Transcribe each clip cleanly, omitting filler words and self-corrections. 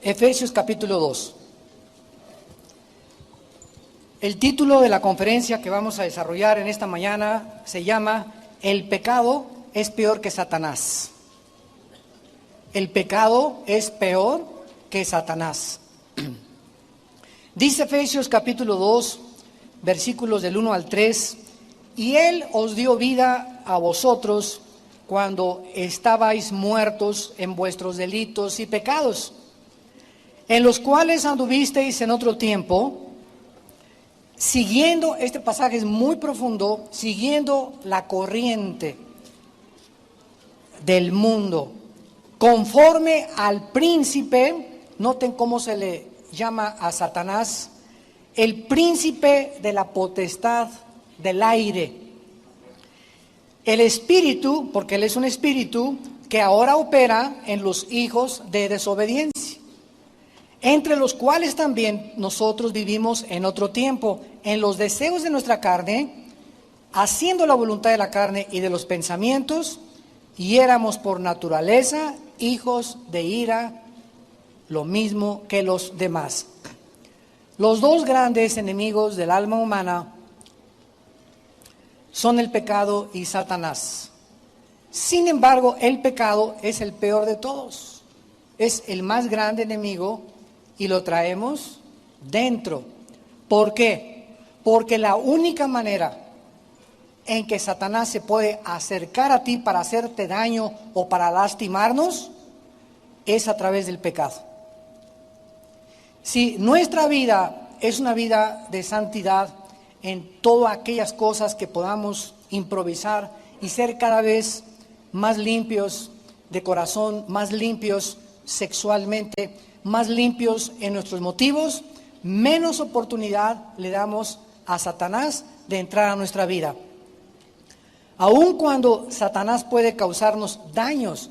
Efesios capítulo 2. El título de la conferencia que vamos a desarrollar en esta mañana se llama El pecado es peor que Satanás. El pecado es peor que Satanás. Dice Efesios capítulo 2, versículos del 1 al 3, y Él os dio vida a vosotros cuando estabais muertos en vuestros delitos y pecados, en los cuales anduvisteis en otro tiempo, siguiendo, este pasaje es muy profundo, siguiendo la corriente del mundo, conforme al príncipe, noten cómo se le llama a Satanás, el príncipe de la potestad del aire. El espíritu, porque él es un espíritu, que ahora opera en los hijos de desobediencia, entre los cuales también nosotros vivimos en otro tiempo, en los deseos de nuestra carne, haciendo la voluntad de la carne y de los pensamientos, y éramos por naturaleza hijos de ira, lo mismo que los demás. Los dos grandes enemigos del alma humana son el pecado y Satanás. Sin embargo, el pecado es el peor de todos. Es el más grande enemigo y lo traemos dentro. ¿Por qué? Porque la única manera en que Satanás se puede acercar a ti para hacerte daño o para lastimarnos es a través del pecado. Si nuestra vida es una vida de santidad en todas aquellas cosas que podamos improvisar y ser cada vez más limpios de corazón, más limpios sexualmente, más limpios en nuestros motivos, menos oportunidad le damos a Satanás de entrar a nuestra vida. Aun cuando Satanás puede causarnos daños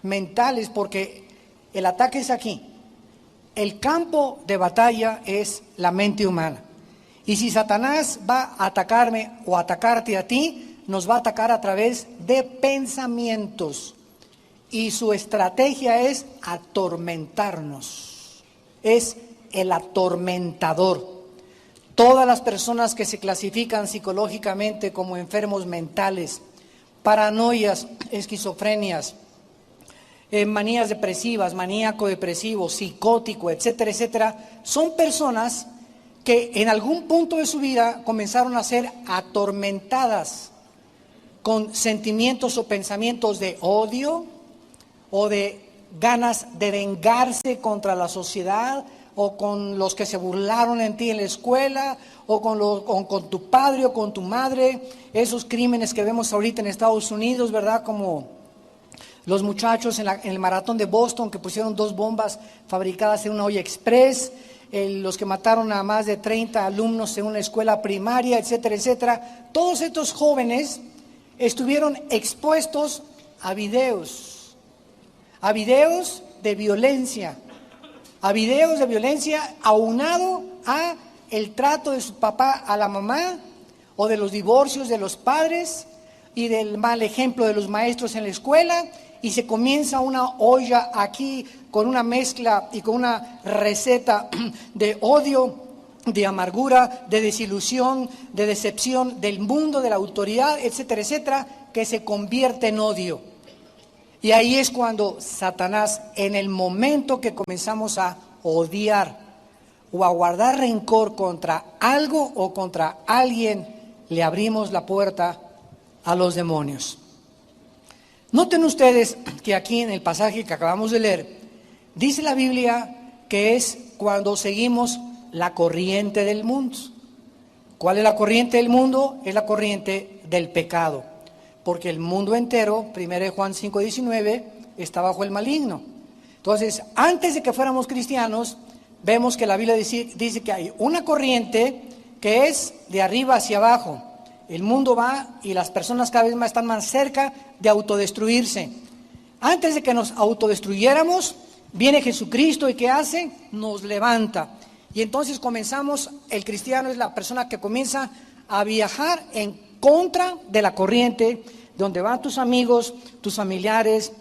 mentales, porque el ataque es aquí. El campo de batalla es la mente humana. Y si Satanás va a atacarme o atacarte a ti, nos va a atacar a través de pensamientos. Y su estrategia es atormentarnos. Es el atormentador. Todas las personas que se clasifican psicológicamente como enfermos mentales, paranoias, esquizofrenias, manías depresivas, maníaco depresivo, psicótico, etcétera, etcétera, son personas que en algún punto de su vida comenzaron a ser atormentadas con sentimientos o pensamientos de odio o de ganas de vengarse contra la sociedad o con los que se burlaron en ti en la escuela o con tu padre o con tu madre, esos crímenes que vemos ahorita en Estados Unidos, ¿verdad? Como los muchachos en el maratón de Boston que pusieron 2 bombas fabricadas en una olla express, los que mataron a más de 30 alumnos en una escuela primaria, etcétera, etcétera. Todos estos jóvenes estuvieron expuestos a videos de violencia, aunado a el trato de su papá a la mamá, o de los divorcios de los padres y del mal ejemplo de los maestros en la escuela, y se comienza una olla aquí con una mezcla y con una receta de odio, de amargura, de desilusión, de decepción del mundo, de la autoridad, etcétera, etcétera, que se convierte en odio. Y ahí es cuando Satanás, en el momento que comenzamos a odiar o a guardar rencor contra algo o contra alguien, le abrimos la puerta a los demonios. Noten ustedes que aquí en el pasaje que acabamos de leer, dice la Biblia que es cuando seguimos la corriente del mundo. ¿Cuál es la corriente del mundo? Es la corriente del pecado. Porque el mundo entero, 1 Juan 5:19, está bajo el maligno. Entonces, antes de que fuéramos cristianos, vemos que la Biblia dice que hay una corriente que es de arriba hacia abajo. El mundo va y las personas cada vez más están más cerca de autodestruirse. Antes de que nos autodestruyéramos, viene Jesucristo y ¿qué hace? Nos levanta. Y entonces el cristiano es la persona que comienza a viajar en contra de la corriente, donde van tus amigos, tus familiares,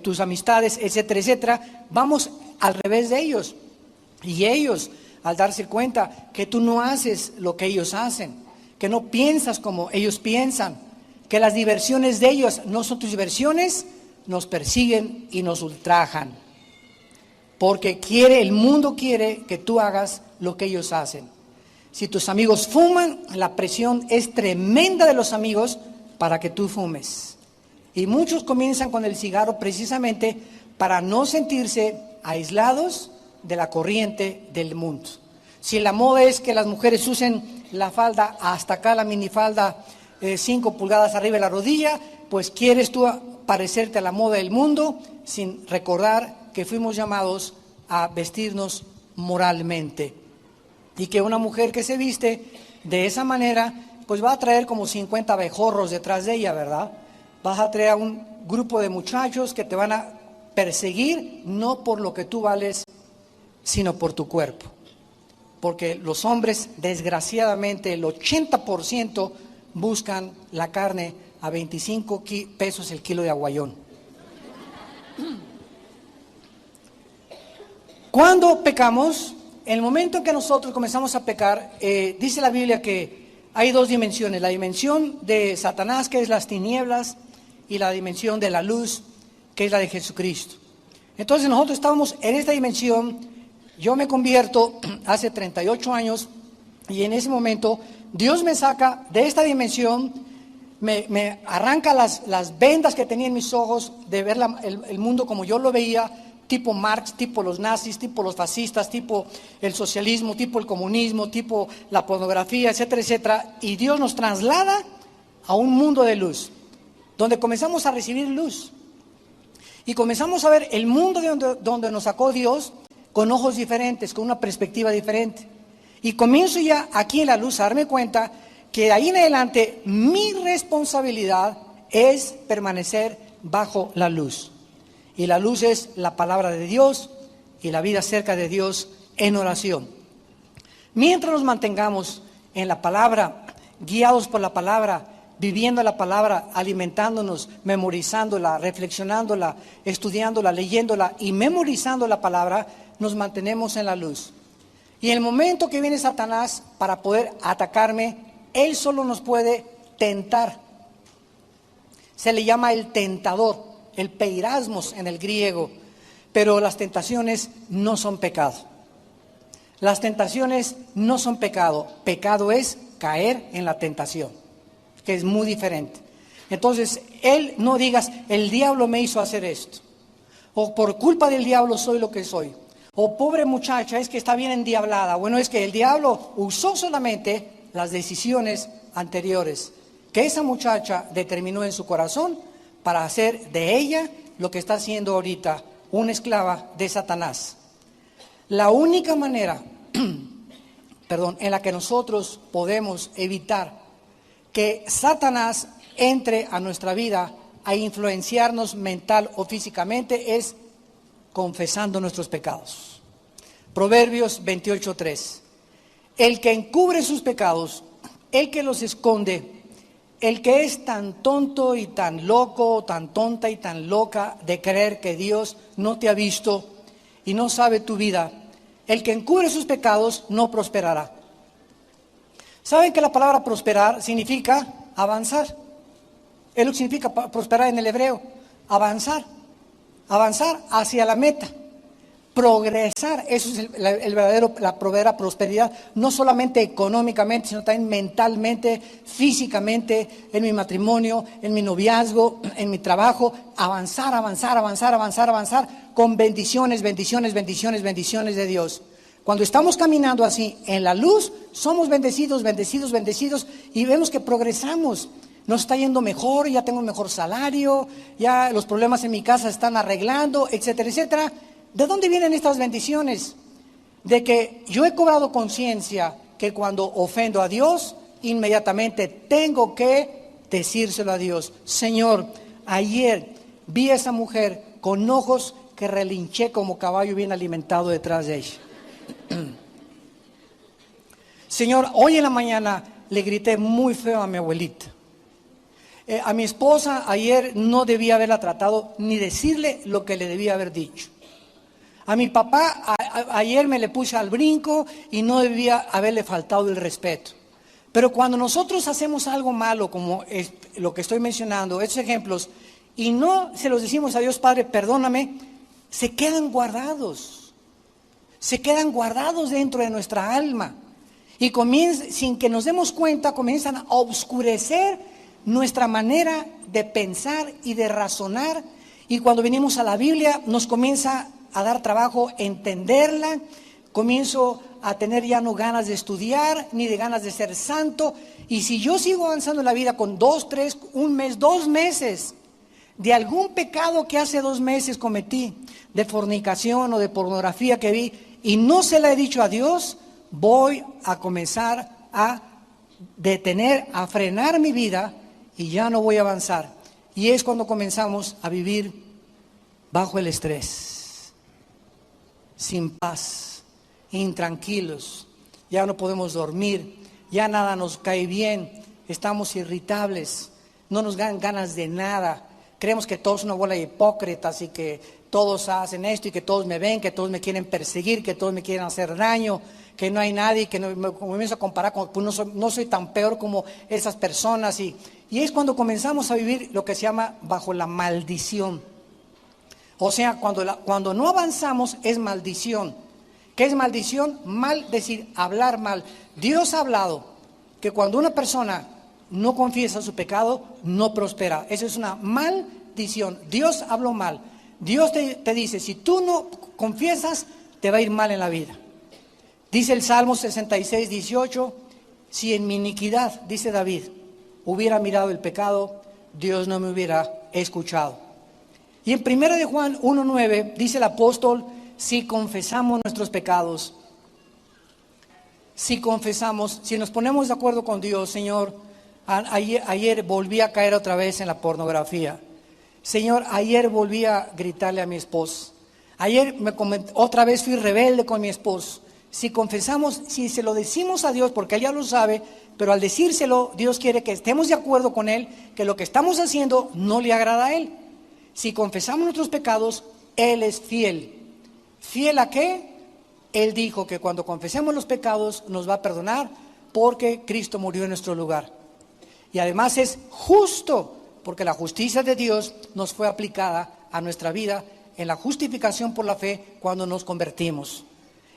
tus amistades, etcétera, etcétera. Vamos al revés de ellos. Y ellos, al darse cuenta que tú no haces lo que ellos hacen, que no piensas como ellos piensan, que las diversiones de ellos no son tus diversiones, nos persiguen y nos ultrajan. Porque el mundo quiere que tú hagas lo que ellos hacen. Si tus amigos fuman, la presión es tremenda de los amigos para que tú fumes. Y muchos comienzan con el cigarro precisamente para no sentirse aislados de la corriente del mundo. Si la moda es que las mujeres usen la falda hasta acá, la minifalda 5 pulgadas arriba de la rodilla, pues quieres tú parecerte a la moda del mundo sin recordar que fuimos llamados a vestirnos moralmente. Y que una mujer que se viste de esa manera, pues va a traer como 50 abejorros detrás de ella, ¿verdad? Vas a traer a un grupo de muchachos que te van a perseguir, no por lo que tú vales, sino por tu cuerpo. Porque los hombres, desgraciadamente, el 80% buscan la carne a 25 pesos el kilo de aguayón. Cuando pecamos, en el momento en que nosotros comenzamos a pecar, dice la Biblia que hay dos dimensiones: la dimensión de Satanás, que es las tinieblas, y la dimensión de la luz, que es la de Jesucristo. Entonces nosotros estábamos en esta dimensión. Yo me convierto hace 38 años y en ese momento Dios me saca de esta dimensión, me arranca las vendas que tenía en mis ojos de ver el mundo como yo lo veía, tipo Marx, tipo los nazis, tipo los fascistas, tipo el socialismo, tipo el comunismo, tipo la pornografía, etcétera, etcétera. Y Dios nos traslada a un mundo de luz, donde comenzamos a recibir luz. Y comenzamos a ver el mundo donde nos sacó Dios con ojos diferentes, con una perspectiva diferente. Y comienzo ya aquí en la luz a darme cuenta que de ahí en adelante mi responsabilidad es permanecer bajo la luz. Y la luz es la palabra de Dios y la vida cerca de Dios en oración. Mientras nos mantengamos en la palabra, guiados por la palabra, viviendo la palabra, alimentándonos, memorizándola, reflexionándola, estudiándola, leyéndola y memorizando la palabra, nos mantenemos en la luz. Y en el momento que viene Satanás para poder atacarme, él solo nos puede tentar. Se le llama el tentador, el peirasmos en el griego, pero las tentaciones no son pecado. Las tentaciones no son pecado. Pecado es caer en la tentación, que es muy diferente. Entonces, no digas, el diablo me hizo hacer esto, o por culpa del diablo soy lo que soy, o pobre muchacha, es que está bien endiablada. Bueno, es que el diablo usó solamente las decisiones anteriores que esa muchacha determinó en su corazón para hacer de ella lo que está haciendo ahorita, una esclava de Satanás. La única manera, en la que nosotros podemos evitar que Satanás entre a nuestra vida a influenciarnos mental o físicamente es confesando nuestros pecados. Proverbios 28:3. El que encubre sus pecados, el que los esconde, el que es tan tonto y tan loco, tan tonta y tan loca de creer que Dios no te ha visto y no sabe tu vida, el que encubre sus pecados no prosperará. ¿Saben que la palabra prosperar significa avanzar? Es lo que significa prosperar en el hebreo, avanzar hacia la meta, progresar. Eso es la verdadera prosperidad, no solamente económicamente, sino también mentalmente, físicamente, en mi matrimonio, en mi noviazgo, en mi trabajo. Avanzar, con bendiciones de Dios. Cuando estamos caminando así en la luz, somos bendecidos y vemos que progresamos. Nos está yendo mejor, ya tengo un mejor salario, ya los problemas en mi casa se están arreglando, etcétera, etcétera. ¿De dónde vienen estas bendiciones? De que yo he cobrado conciencia que cuando ofendo a Dios, inmediatamente tengo que decírselo a Dios. Señor, ayer vi a esa mujer con ojos que relinché como caballo bien alimentado detrás de ella. Señor, hoy en la mañana le grité muy feo a mi abuelita. A mi esposa ayer no debía haberla tratado ni decirle lo que le debía haber dicho. A mi papá ayer me le puse al brinco y no debía haberle faltado el respeto. Pero cuando nosotros hacemos algo malo, como es lo que estoy mencionando, estos ejemplos, y no se los decimos a Dios, Padre, perdóname, se quedan guardados dentro de nuestra alma. Y sin que nos demos cuenta, comienzan a oscurecer nuestra manera de pensar y de razonar. Y cuando venimos a la Biblia, nos comienza a dar trabajo entenderla. Comienzo a tener ya no ganas de estudiar, ni de ganas de ser santo. Y si yo sigo avanzando en la vida con 2, 3, un mes, 2 meses, de algún pecado que hace 2 meses cometí, de fornicación o de pornografía que vi, y no se la he dicho a Dios, voy a comenzar a detener, a frenar mi vida y ya no voy a avanzar. Y es cuando comenzamos a vivir bajo el estrés, sin paz, intranquilos, ya no podemos dormir, ya nada nos cae bien, estamos irritables, no nos dan ganas de nada, creemos que todos son una bola de hipócritas y que todos hacen esto y que todos me ven, que todos me quieren perseguir, que todos me quieren hacer daño, que no hay nadie, que no, me comienzo a comparar con, pues no soy tan peor como esas personas y es cuando comenzamos a vivir lo que se llama bajo la maldición. O sea, cuando no avanzamos es maldición. ¿Qué es maldición? Mal, decir, hablar mal. Dios ha hablado que cuando una persona no confiesa su pecado, no prospera. Eso es una maldición. Dios habló mal. Dios te dice, si tú no confiesas, te va a ir mal en la vida. Dice el Salmo 66, 18, si en mi iniquidad, dice David, hubiera mirado el pecado, Dios no me hubiera escuchado. Y en 1 de Juan 1:9 dice el apóstol, si confesamos nuestros pecados, si nos ponemos de acuerdo con Dios, Señor, ayer volví a caer otra vez en la pornografía. Señor, ayer volví a gritarle a mi esposo. Ayer otra vez fui rebelde con mi esposo. Si confesamos, si se lo decimos a Dios, porque Él ya lo sabe, pero al decírselo, Dios quiere que estemos de acuerdo con Él, que lo que estamos haciendo no le agrada a Él. Si confesamos nuestros pecados, Él es fiel. ¿Fiel a qué? Él dijo que cuando confesemos los pecados nos va a perdonar porque Cristo murió en nuestro lugar. Y además es justo, porque la justicia de Dios nos fue aplicada a nuestra vida en la justificación por la fe cuando nos convertimos.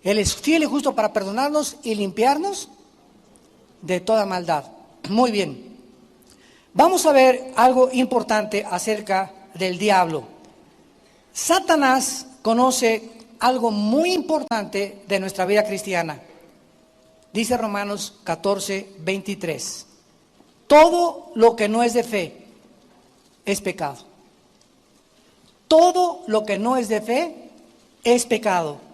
Él es fiel y justo para perdonarnos y limpiarnos de toda maldad. Muy bien. Vamos a ver algo importante acerca del diablo. Satanás conoce algo muy importante de nuestra vida cristiana. Dice Romanos 14, 23. Todo lo que no es de fe es pecado. Todo lo que no es de fe es pecado.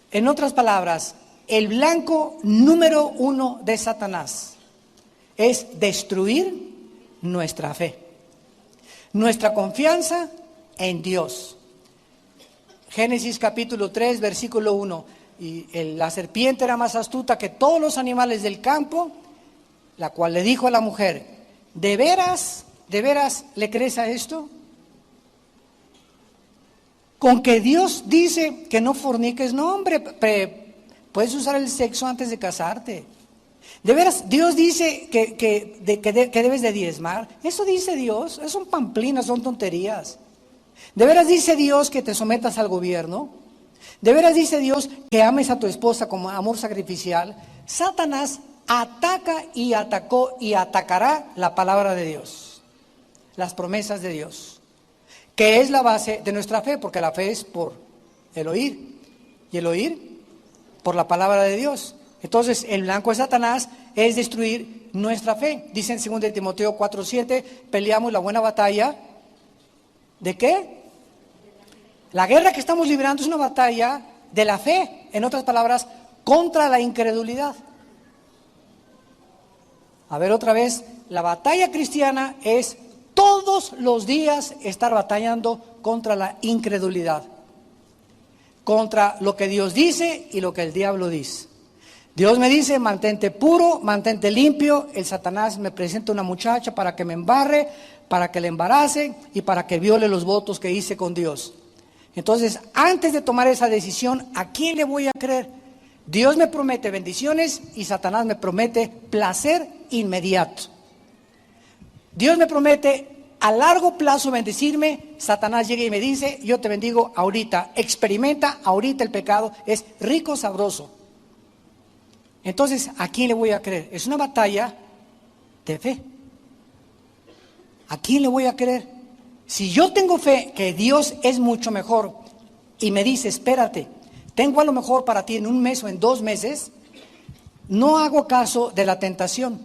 En otras palabras, el blanco número 1 de Satanás es destruir nuestra fe, nuestra confianza en Dios. Génesis capítulo 3, versículo 1. Y la serpiente era más astuta que todos los animales del campo, la cual le dijo a la mujer, ¿de veras le crees a esto? Con que Dios dice que no forniques, no hombre, puedes usar el sexo antes de casarte. De veras, Dios dice que debes de diezmar. Eso dice Dios, son pamplinas, son tonterías. De veras dice Dios que te sometas al gobierno. De veras dice Dios que ames a tu esposa como amor sacrificial. Satanás ataca y atacó y atacará la palabra de Dios, las promesas de Dios, que es la base de nuestra fe, porque la fe es por el oír, y el oír por la palabra de Dios. Entonces, el blanco de Satanás es destruir nuestra fe. Dice en 2 Timoteo 4:7, peleamos la buena batalla. ¿De qué? La guerra que estamos librando es una batalla de la fe, en otras palabras, contra la incredulidad. A ver otra vez, la batalla cristiana es todos los días estar batallando contra la incredulidad, contra lo que Dios dice y lo que el diablo dice. Dios me dice, mantente puro, mantente limpio. El Satanás me presenta una muchacha para que me embarre, para que le embarace y para que viole los votos que hice con Dios. Entonces, antes de tomar esa decisión, ¿a quién le voy a creer? Dios me promete bendiciones y Satanás me promete placer inmediato. Dios me promete a largo plazo bendecirme, Satanás llega y me dice, yo te bendigo ahorita, experimenta ahorita el pecado, es rico, sabroso. Entonces, ¿a quién le voy a creer? Es una batalla de fe. ¿A quién le voy a creer? Si yo tengo fe que Dios es mucho mejor y me dice, espérate, tengo a lo mejor para ti en 1 mes o en 2 meses, no hago caso de la tentación.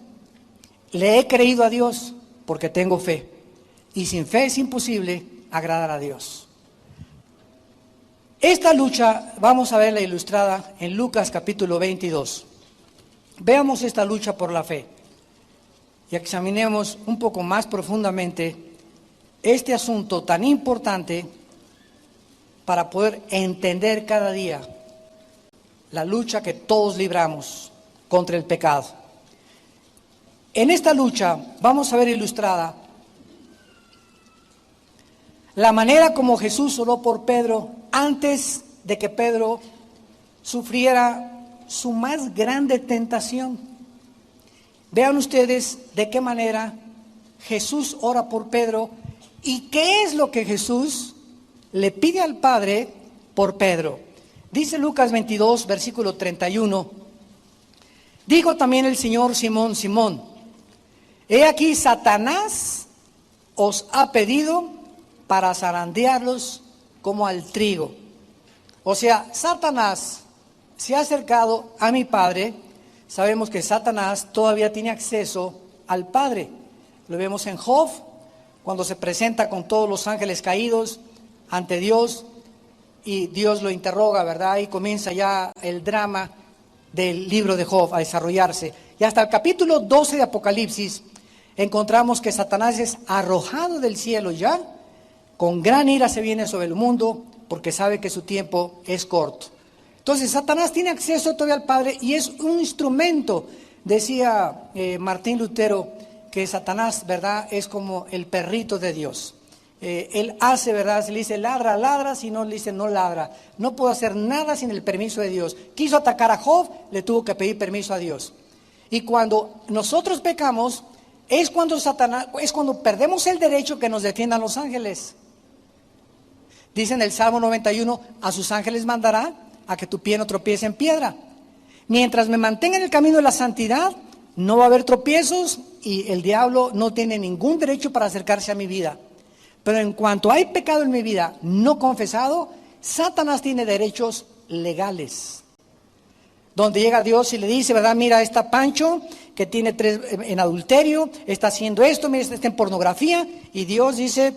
Le he creído a Dios porque tengo fe. Y sin fe es imposible agradar a Dios. Esta lucha vamos a verla ilustrada en Lucas capítulo 22. Veamos esta lucha por la fe y examinemos un poco más profundamente este asunto tan importante para poder entender cada día la lucha que todos libramos contra el pecado. En esta lucha vamos a ver ilustrada la manera como Jesús oró por Pedro antes de que Pedro sufriera su más grande tentación. Vean ustedes de qué manera Jesús ora por Pedro y qué es lo que Jesús le pide al Padre por Pedro. Dice Lucas 22, versículo 31. Dijo también el Señor: Simón, Simón, he aquí Satanás os ha pedido para zarandearlos como al trigo. O sea, Satanás se ha acercado a mi Padre. Sabemos que Satanás todavía tiene acceso al Padre. Lo vemos en Job, cuando se presenta con todos los ángeles caídos ante Dios y Dios lo interroga, ¿verdad? Y comienza ya el drama del libro de Job a desarrollarse. Y hasta el capítulo 12 de Apocalipsis encontramos que Satanás es arrojado del cielo ya, con gran ira se viene sobre el mundo porque sabe que su tiempo es corto. Entonces Satanás tiene acceso todavía al Padre y es un instrumento. Decía Martín Lutero que Satanás, ¿verdad?, es como el perrito de Dios. Él hace, ¿verdad? Si le dice ladra, ladra, si no le dice no ladra. No puede hacer nada sin el permiso de Dios. Quiso atacar a Job, le tuvo que pedir permiso a Dios. Y cuando nosotros pecamos, es cuando perdemos el derecho que nos defiendan los ángeles. Dice en el Salmo 91, a sus ángeles mandará a que tu pie no tropiece en piedra. Mientras me mantenga en el camino de la santidad, no va a haber tropiezos y el diablo no tiene ningún derecho para acercarse a mi vida. Pero en cuanto hay pecado en mi vida no confesado, Satanás tiene derechos legales. Donde llega Dios y le dice, ¿verdad? Mira, está Pancho, que tiene 3 en adulterio, está haciendo esto, mira, está en pornografía. Y Dios dice,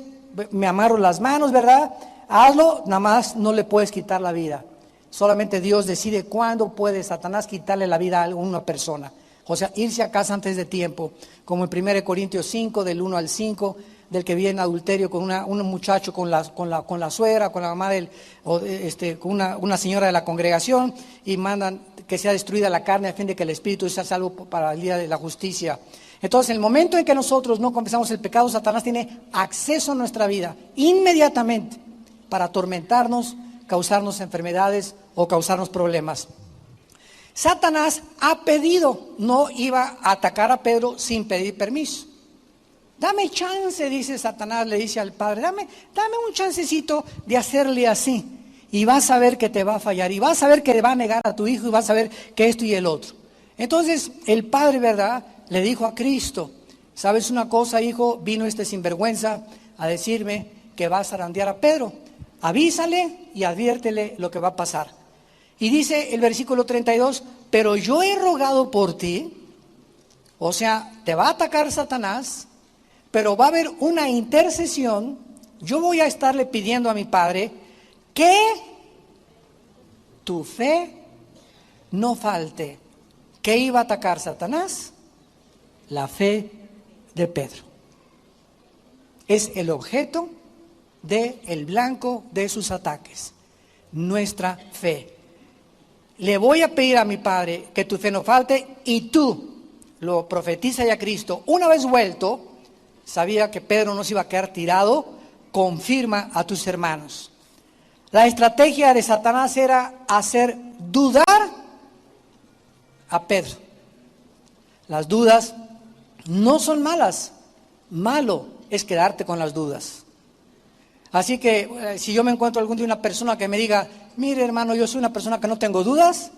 me amarro las manos, ¿verdad? Hazlo, nada más no le puedes quitar la vida. Solamente Dios decide cuándo puede Satanás quitarle la vida a una persona. O sea, irse a casa antes de tiempo, como en 1 Corintios 5, del 1 al 5, del que viene en adulterio con un muchacho, con la suegra, con la mamá con una señora de la congregación, y mandan que sea destruida la carne a fin de que el espíritu sea salvo para el día de la justicia. Entonces, en el momento en que nosotros no confesamos el pecado, Satanás tiene acceso a nuestra vida inmediatamente para atormentarnos, causarnos enfermedades o causarnos problemas. Satanás ha pedido, no iba a atacar a Pedro sin pedir permiso. Dame chance, dice Satanás, le dice al Padre, dame un chancecito de hacerle así. Y vas a ver que te va a fallar, y vas a ver que le va a negar a tu hijo, y vas a ver que esto y el otro. Entonces el Padre, ¿verdad?, le dijo a Cristo, ¿sabes una cosa, hijo? Vino este sinvergüenza a decirme que va a zarandear a Pedro. Avísale y adviértele lo que va a pasar. Y dice el versículo 32, pero yo he rogado por ti. O sea, te va a atacar Satanás, pero va a haber una intercesión. Yo voy a estarle pidiendo a mi Padre que tu fe no falte. ¿Qué iba a atacar Satanás? La fe de Pedro. Es el objeto del blanco de sus ataques, nuestra fe. Le voy a pedir a mi Padre que tu fe no falte, y tú lo profetiza ya Cristo. Una vez vuelto, sabía que Pedro no se iba a quedar tirado, confirma a tus hermanos. La estrategia de Satanás era hacer dudar a Pedro. Las dudas no son malas, malo es quedarte con las dudas. Así que si yo me encuentro algún día una persona que me diga, mire hermano, yo soy una persona que no tengo dudas,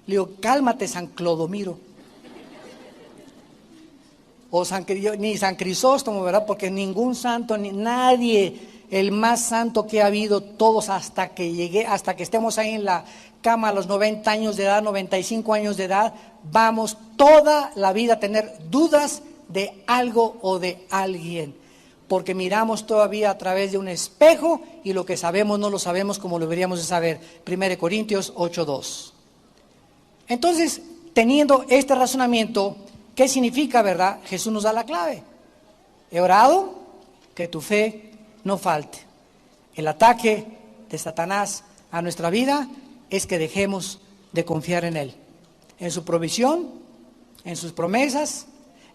le digo, cálmate San Clodomiro. O ni San Crisóstomo, ¿verdad? Porque ningún santo, ni nadie, el más santo que ha habido, todos hasta que estemos ahí en la cama a los 90 años de edad, 95 años de edad, vamos toda la vida a tener dudas de algo o de alguien. Porque miramos todavía a través de un espejo y lo que sabemos no lo sabemos como lo deberíamos de saber. 1 Corintios 8:2. Entonces, teniendo este razonamiento, ¿qué significa, verdad? Jesús nos da la clave. He orado que tu fe no falte. El ataque de Satanás a nuestra vida es que dejemos de confiar en Él, en su provisión, en sus promesas,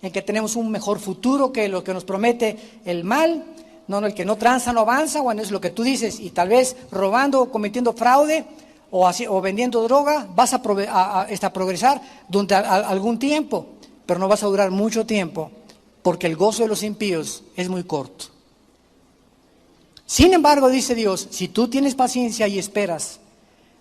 en que tenemos un mejor futuro que lo que nos promete el mal, no el que no tranza, no avanza, bueno, es lo que tú dices, y tal vez robando o cometiendo fraude o vendiendo droga, vas a progresar durante algún tiempo, pero no vas a durar mucho tiempo, porque el gozo de los impíos es muy corto. Sin embargo, dice Dios, si tú tienes paciencia y esperas,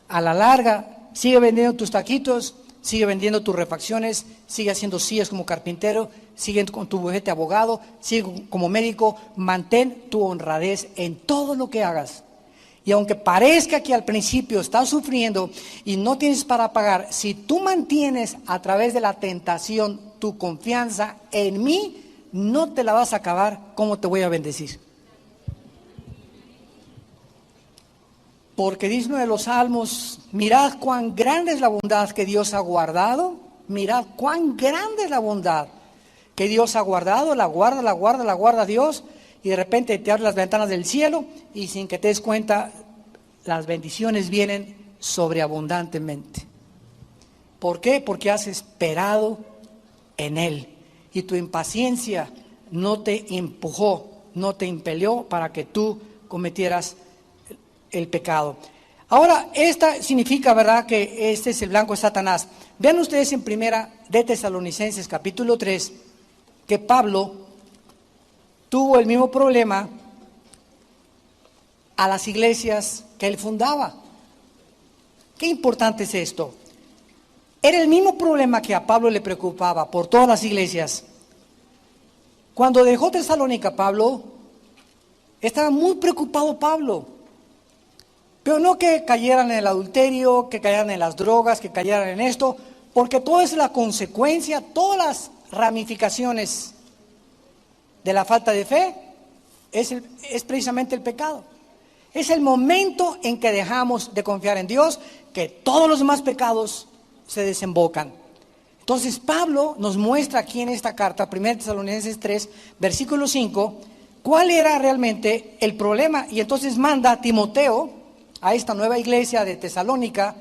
a la larga, sigue vendiendo tus taquitos, sigue vendiendo tus refacciones, sigue haciendo sillas como carpintero, sigue con tu bufete abogado, sigue como médico, mantén tu honradez en todo lo que hagas. Y aunque parezca que al principio estás sufriendo y no tienes para pagar, si tú mantienes a través de la tentación tu confianza en mí, no te la vas a acabar, ¿cómo te voy a bendecir? Porque dice uno de los salmos, mirad cuán grande es la bondad que Dios ha guardado, mirad cuán grande es la bondad que Dios ha guardado, la guarda Dios, y de repente te abre las ventanas del cielo y sin que te des cuenta, las bendiciones vienen sobreabundantemente. ¿Por qué? Porque has esperado en Él y tu impaciencia no te empujó, no te impelió para que tú cometieras el pecado. Ahora, esta significa, ¿verdad?, que este es el blanco de Satanás. Vean ustedes en primera de Tesalonicenses capítulo 3, que Pablo tuvo el mismo problema a las iglesias que él fundaba. Qué importante es esto. Era el mismo problema que a Pablo le preocupaba por todas las iglesias. Cuando dejó Tesalónica, Pablo, estaba muy preocupado Pablo. Pero no que cayeran en el adulterio, que cayeran en las drogas, que cayeran en esto, porque todo es la consecuencia, todas las ramificaciones de la falta de fe es precisamente el pecado. Es el momento en que dejamos de confiar en Dios que todos los demás pecados se desembocan. Entonces Pablo nos muestra aquí en esta carta, 1 Tesalonicenses 3, versículo 5, cuál era realmente el problema. Y entonces manda a Timoteo a esta nueva iglesia de Tesalónica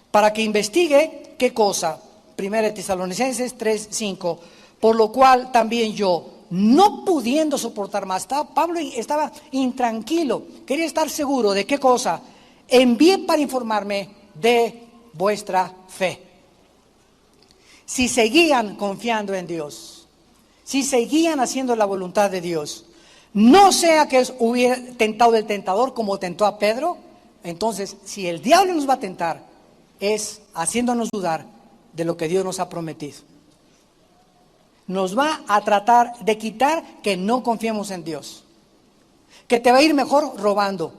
para que investigue qué cosa. 1 Tesalonicenses 3, 5, por lo cual también yo, no pudiendo soportar más, Pablo estaba intranquilo, quería estar seguro de qué cosa, envié para informarme de vuestra fe. Si seguían confiando en Dios, si seguían haciendo la voluntad de Dios, no sea que hubiera tentado el tentador como tentó a Pedro. Entonces, si el diablo nos va a tentar, es haciéndonos dudar de lo que Dios nos ha prometido. Nos va a tratar de quitar que no confiemos en Dios. Que te va a ir mejor robando.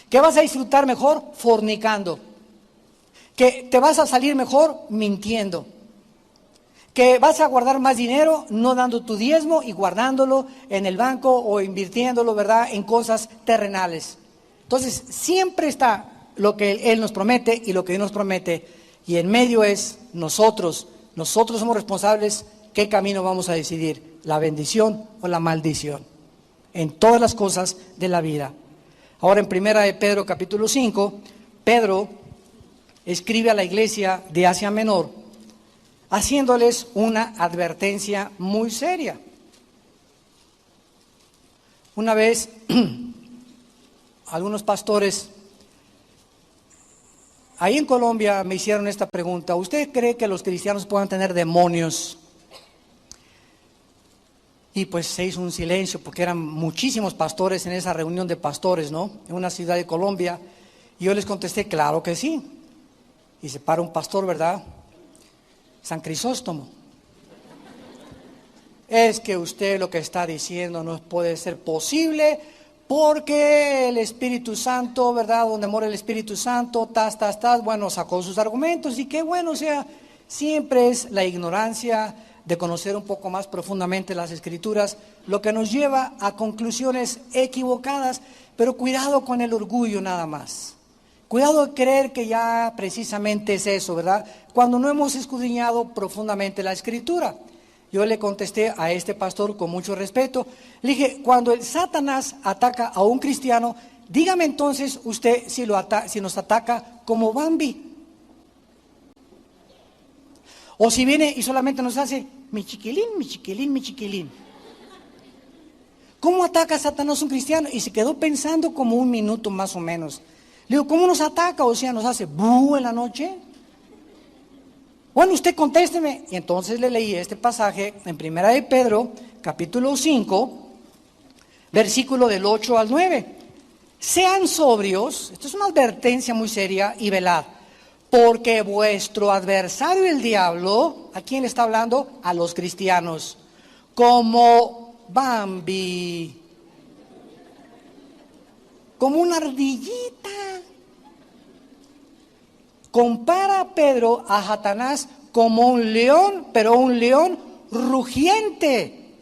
Que vas a disfrutar mejor fornicando. Que te vas a salir mejor mintiendo. Que vas a guardar más dinero no dando tu diezmo y guardándolo en el banco o invirtiéndolo, ¿verdad?, en cosas terrenales. Entonces, siempre está lo que Él nos promete y lo que Dios nos promete. Y en medio es nosotros somos responsables qué camino vamos a decidir, la bendición o la maldición, en todas las cosas de la vida. Ahora en 1 de Pedro capítulo 5, Pedro escribe a la iglesia de Asia Menor, haciéndoles una advertencia muy seria. Una vez algunos pastores ahí en Colombia me hicieron esta pregunta: ¿usted cree que los cristianos puedan tener demonios? Y pues se hizo un silencio porque eran muchísimos pastores en esa reunión de pastores, ¿no? En una ciudad de Colombia. Y yo les contesté, claro que sí. Y se para un pastor, ¿verdad? San Crisóstomo. Es que usted lo que está diciendo no puede ser posible porque el Espíritu Santo, ¿verdad? Donde mora el Espíritu Santo, bueno, sacó sus argumentos y qué bueno, o sea, siempre es la ignorancia de conocer un poco más profundamente las Escrituras lo que nos lleva a conclusiones equivocadas, pero cuidado con el orgullo nada más. Cuidado de creer que ya precisamente es eso, ¿verdad? Cuando no hemos escudriñado profundamente la Escritura. Yo le contesté a este pastor con mucho respeto, le dije, cuando el Satanás ataca a un cristiano, dígame entonces usted si nos ataca como Bambi. O si viene y solamente nos hace, mi chiquilín, mi chiquilín, mi chiquilín. ¿Cómo ataca Satanás a un cristiano? Y se quedó pensando como un minuto más o menos. Le digo, ¿cómo nos ataca? O sea, ¿nos hace bú en la noche? Bueno, usted contésteme. Y entonces le leí este pasaje en Primera de Pedro, capítulo 5, versículo del 8 al 9. Sean sobrios, esto es una advertencia muy seria, y velad, porque vuestro adversario el diablo, ¿a quién le está hablando? A los cristianos, como Bambi, como una ardillita. Compara a Pedro a Satanás como un león, pero un león rugiente.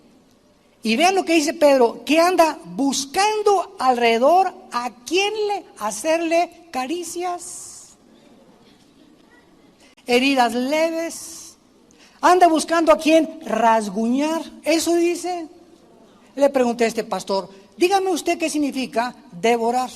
Y vean lo que dice Pedro, que anda buscando alrededor a quién hacerle caricias, heridas leves. Anda buscando a quién rasguñar. Eso dice. Le pregunté a este pastor, dígame usted qué significa devorar.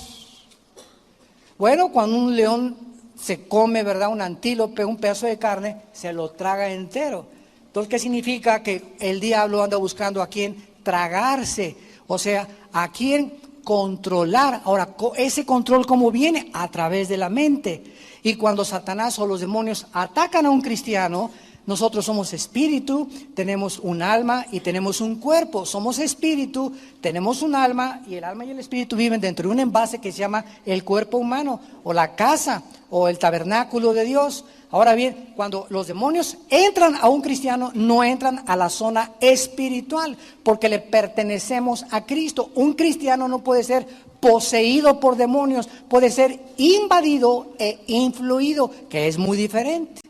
Bueno, cuando un león se come, ¿verdad? Un antílope, un pedazo de carne, se lo traga entero. Entonces, ¿qué significa? Que el diablo anda buscando a quién tragarse, o sea, a quién controlar. Ahora, ese control, ¿cómo viene? A través de la mente. Y cuando Satanás o los demonios atacan a un cristiano, nosotros somos espíritu, tenemos un alma y tenemos un cuerpo. Somos espíritu, tenemos un alma, y el alma y el espíritu viven dentro de un envase que se llama el cuerpo humano, o la casa, o el tabernáculo de Dios. Ahora bien, cuando los demonios entran a un cristiano, no entran a la zona espiritual, porque le pertenecemos a Cristo. Un cristiano no puede ser poseído por demonios, puede ser invadido e influido, que es muy diferente.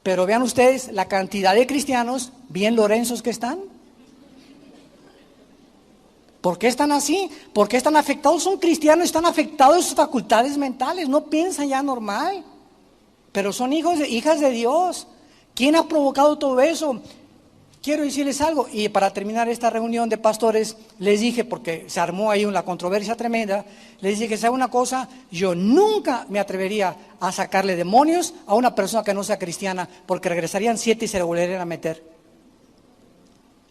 Pero vean ustedes la cantidad de cristianos bien lorenzos que están. ¿Por qué están así? ¿Por qué están afectados? Son cristianos, están afectados de sus facultades mentales, no piensan ya normal. Pero son hijas de Dios. ¿Quién ha provocado todo eso? Quiero decirles algo, y para terminar esta reunión de pastores, les dije, porque se armó ahí una controversia tremenda, les dije, ¿sabe una cosa? Yo nunca me atrevería a sacarle demonios a una persona que no sea cristiana, porque regresarían 7 y se le volverían a meter.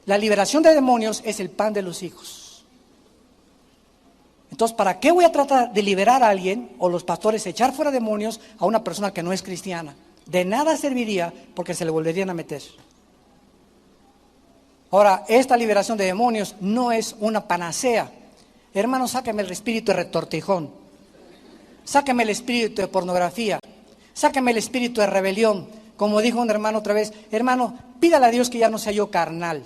La liberación de demonios es el pan de los hijos. Entonces, ¿para qué voy a tratar de liberar a alguien, o los pastores, echar fuera demonios a una persona que no es cristiana? De nada serviría, porque se le volverían a meter. Ahora, esta liberación de demonios no es una panacea. Hermano, sáqueme el espíritu de retortijón, sáqueme el espíritu de pornografía, sáqueme el espíritu de rebelión. Como dijo un hermano otra vez, hermano, pídale a Dios que ya no sea yo carnal.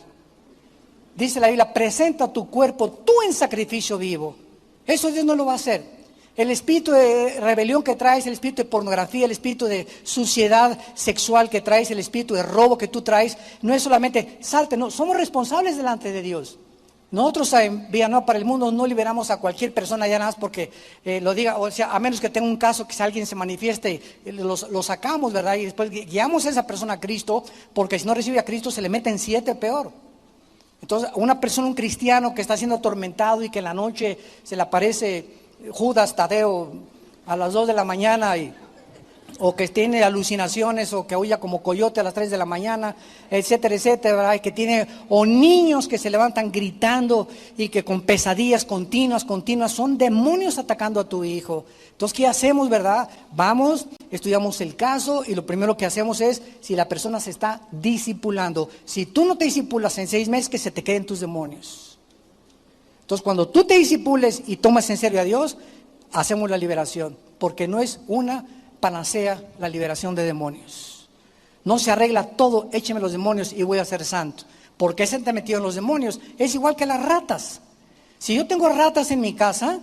Dice la Biblia, presenta tu cuerpo tú en sacrificio vivo. Eso Dios no lo va a hacer. El espíritu de rebelión que traes, el espíritu de pornografía, el espíritu de suciedad sexual que traes, el espíritu de robo que tú traes, no es solamente salte, no, somos responsables delante de Dios. Nosotros en Villanueva para el Mundo no liberamos a cualquier persona ya nada más porque lo diga, o sea, a menos que tenga un caso que si alguien se manifieste, lo sacamos, ¿verdad? Y después guiamos a esa persona a Cristo, porque si no recibe a Cristo se le meten 7 peor. Entonces, una persona, un cristiano que está siendo atormentado y que en la noche se le aparece Judas Tadeo a las 2 de la mañana y o que tiene alucinaciones, o que huya como coyote a las 3 de la mañana, etcétera, etcétera, ¿verdad? Y que tiene, o niños que se levantan gritando y que con pesadillas continuas, son demonios atacando a tu hijo. Entonces, ¿qué hacemos, verdad? Vamos, estudiamos el caso y lo primero que hacemos es, si la persona se está discipulando, si tú no te discipulas en 6 meses, que se te queden tus demonios. Entonces, cuando tú te discipules y tomas en serio a Dios, hacemos la liberación, porque no es una panacea la liberación de demonios. No se arregla todo, écheme los demonios y voy a ser santo. ¿Por qué se te metido en los demonios? Es igual que las ratas. Si yo tengo ratas en mi casa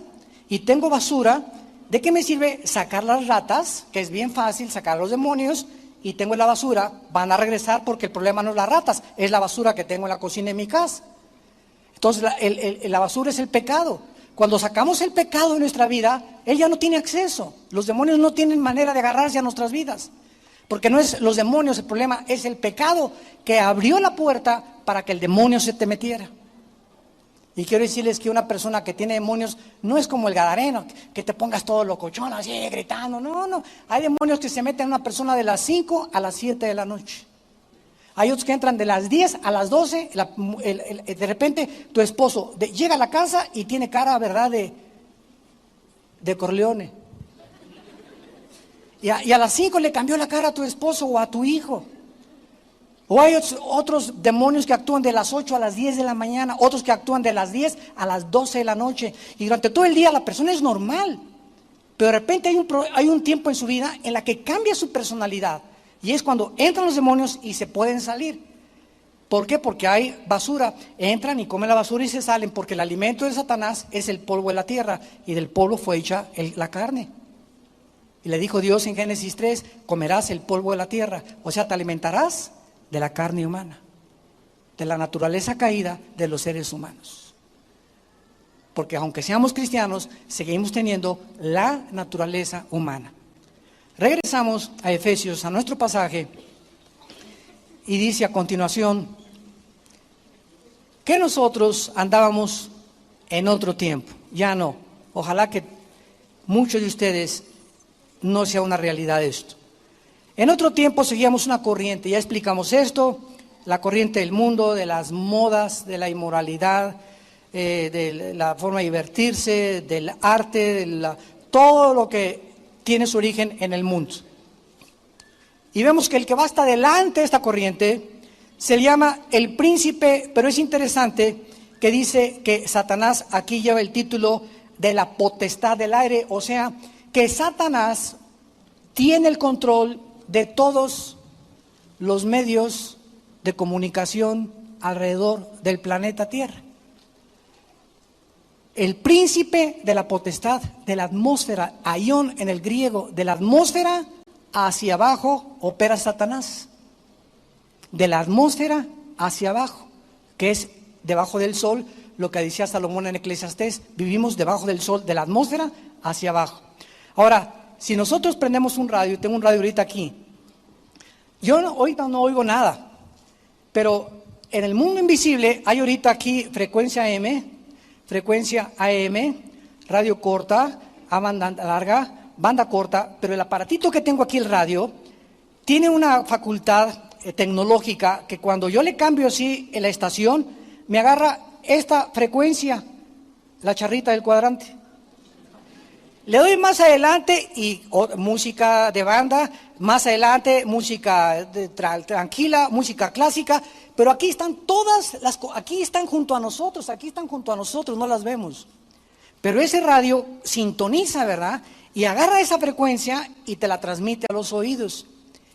y tengo basura, ¿de qué me sirve sacar las ratas? Que es bien fácil sacar los demonios, y tengo la basura, van a regresar porque el problema no es las ratas, es la basura que tengo en la cocina de mi casa. Entonces la basura es el pecado. Cuando sacamos el pecado de nuestra vida, él ya no tiene acceso. Los demonios no tienen manera de agarrarse a nuestras vidas. Porque no es los demonios el problema, es el pecado que abrió la puerta para que el demonio se te metiera. Y quiero decirles que una persona que tiene demonios no es como el gadareno, que te pongas todo locochón así gritando. No. Hay demonios que se meten en una persona de las 5 a las 7 de la noche. Hay otros que entran de las 10 a las 12, de repente tu esposo llega a la casa y tiene cara, ¿verdad?, de Corleone. Y a las 5 le cambió la cara a tu esposo o a tu hijo. O hay otros demonios que actúan de las 8 a las 10 de la mañana, otros que actúan de las 10 a las 12 de la noche. Y durante todo el día la persona es normal, pero de repente hay un tiempo en su vida en la que cambia su personalidad. Y es cuando entran los demonios y se pueden salir. ¿Por qué? Porque hay basura. Entran y comen la basura y se salen, porque el alimento de Satanás es el polvo de la tierra, y del polvo fue hecha la carne. Y le dijo Dios en Génesis 3, comerás el polvo de la tierra. O sea, te alimentarás de la carne humana, de la naturaleza caída de los seres humanos. Porque aunque seamos cristianos, seguimos teniendo la naturaleza humana. Regresamos a Efesios, a nuestro pasaje, y dice a continuación que nosotros andábamos en otro tiempo. Ya no. Ojalá que muchos de ustedes no sea una realidad esto. En otro tiempo seguíamos una corriente, ya explicamos esto, la corriente del mundo, de las modas, de la inmoralidad, de la forma de divertirse, del arte, todo lo que tiene su origen en el mundo. Y vemos que el que va hasta delante de esta corriente se llama el príncipe, pero es interesante que dice que Satanás aquí lleva el título de la potestad del aire, o sea, que Satanás tiene el control de todos los medios de comunicación alrededor del planeta Tierra. El príncipe de la potestad de la atmósfera, aión en el griego, de la atmósfera hacia abajo opera Satanás. De la atmósfera hacia abajo, que es debajo del sol, lo que decía Salomón en Eclesiastés, vivimos debajo del sol, de la atmósfera hacia abajo. Ahora, si nosotros prendemos un radio, tengo un radio ahorita aquí, yo ahorita no oigo nada, pero en el mundo invisible hay ahorita aquí frecuencia M, frecuencia AM, radio corta, a banda larga, banda corta, pero el aparatito que tengo aquí, el radio, tiene una facultad tecnológica que cuando yo le cambio así en la estación, me agarra esta frecuencia, la charrita del cuadrante. Le doy más adelante y música de banda, más adelante música tranquila, música clásica, pero aquí están aquí están junto a nosotros, no las vemos. Pero ese radio sintoniza, ¿verdad? Y agarra esa frecuencia y te la transmite a los oídos.